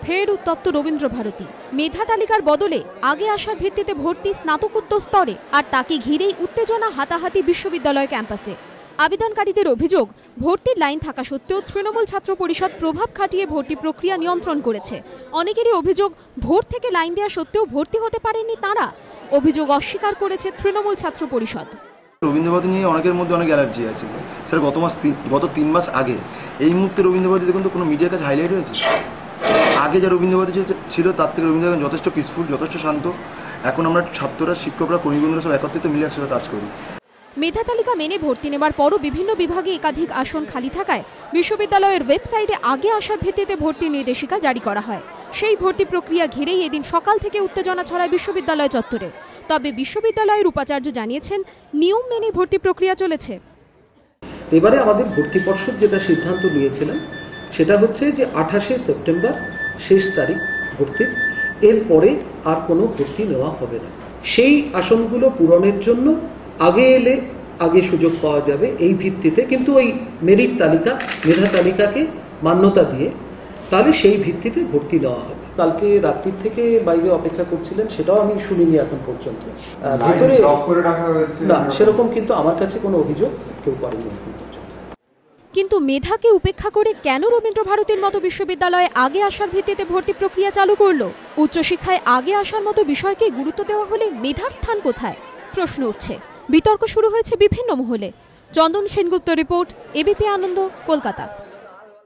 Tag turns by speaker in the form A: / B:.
A: ফের উত্তপ্ত রবীন্দ্র ভারতী। মেধা তালিকার বদলে আগে আসার ভিত্তিতে ভর্তি স্নাতকোত্তর স্তরে, আর তাকে ঘিরেই উত্তেজনা হাতাহাতি বিশ্ববিদ্যালয় ক্যাম্পাসে। আবেদনকারীদের অভিযোগ, ভর্তির লাইন থাকা সত্ত্বেও তৃণমূল ছাত্র পরিষদ প্রভাব খাটিয়ে ভর্তি প্রক্রিয়া নিয়ন্ত্রণ করেছে। অনেকেরই অভিযোগ, ভোট থেকে লাইন দেওয়া সত্ত্বেও ভর্তি হতে পারেননি তাঁরা। অভিযোগ অস্বীকার করেছে তৃণমূল ছাত্র পরিষদ।
B: রবীন্দ্র ভারতী নিয়ে অনেকের মধ্যে অনেক অ্যালার্জি আছে স্যার। গত 3 মাস আগে এই মুহূর্তে রবীন্দ্র ভারতী দেখুন তো কোনো মিডিয়ার কাছে হাইলাইট হয়েছে? আগে যা রবীন্দ্র ভারতী ছিল তার থেকে রবীন্দ্র ভারতী যথেষ্ট পিসফুল, যথেষ্ট শান্ত। এখন আমরা ছাত্ররা, শিক্ষকরা, কর্মীবন্ধুরা সব একত্রিত মিলে একসাথে কাজ করি।
A: মেধা তালিকা মেনে ভর্তি নেবার পরও বিভিন্ন বিভাগে একাধিক আসন খালি থাকায় বিশ্ববিদ্যালয়ের ওয়েবসাইটে আগে আসার ভিত্তিতে ভর্তির নির্দেশিকা জারি করা হয়। সেই ভর্তি প্রক্রিয়া ঘিরেই এদিন সকাল থেকে উত্তেজনা ছড়ায় বিশ্ববিদ্যালয় চত্বরে। তবে বিশ্ববিদ্যালয়ের উপাচার্য জানিয়েছেন, নিয়ম মেনে ভর্তি প্রক্রিয়া চলেছে।
C: এবারে আমাদের ভর্তি পর্ষদ যেটা সিদ্ধান্ত নিয়েছিলেন সেটা হচ্ছে যে 28শে সেপ্টেম্বর শেষ তারিখ ভর্তির, এরপরে আর কোনো ভর্তি নেওয়া হবে না। সেই আসনগুলো পূরণের জন্য আগে এলে আগে সুযোগ পাওয়া যাবে এই ভিত্তিতে, কিন্তু ওই মেরিট তালিকা, মেধা তালিকাকে মান্যতা দিয়ে তাহলে সেই ভিত্তিতে ভর্তি নেওয়া হবে। কালকে রাত্রির থেকে বাইরে অপেক্ষা করছিলেন, সেটাও আমি শুনিনি এখন পর্যন্ত। ভেতরে না সেরকম কিন্তু আমার কাছে কোনো অভিযোগ কেউ করেনি এখন পর্যন্ত।
A: কিন্তু মেধাকে উপেক্ষা করে কেন রবীন্দ্র ভারতীর মতো বিশ্ববিদ্যালয়ে আগে আসার ভিত্তিতে ভর্তি প্রক্রিয়া চালু করলো? উচ্চশিক্ষায় আগে আসার মতো বিষয়কে গুরুত্ব দেওয়া হলে মেধার স্থান কোথায়? প্রশ্ন উঠছে। বিতর্ক শুরু হয়েছে বিভিন্ন মহলে। চন্দন সেনগুপ্ত রিপোর্ট, এবিপি আনন্দ, কলকাতা।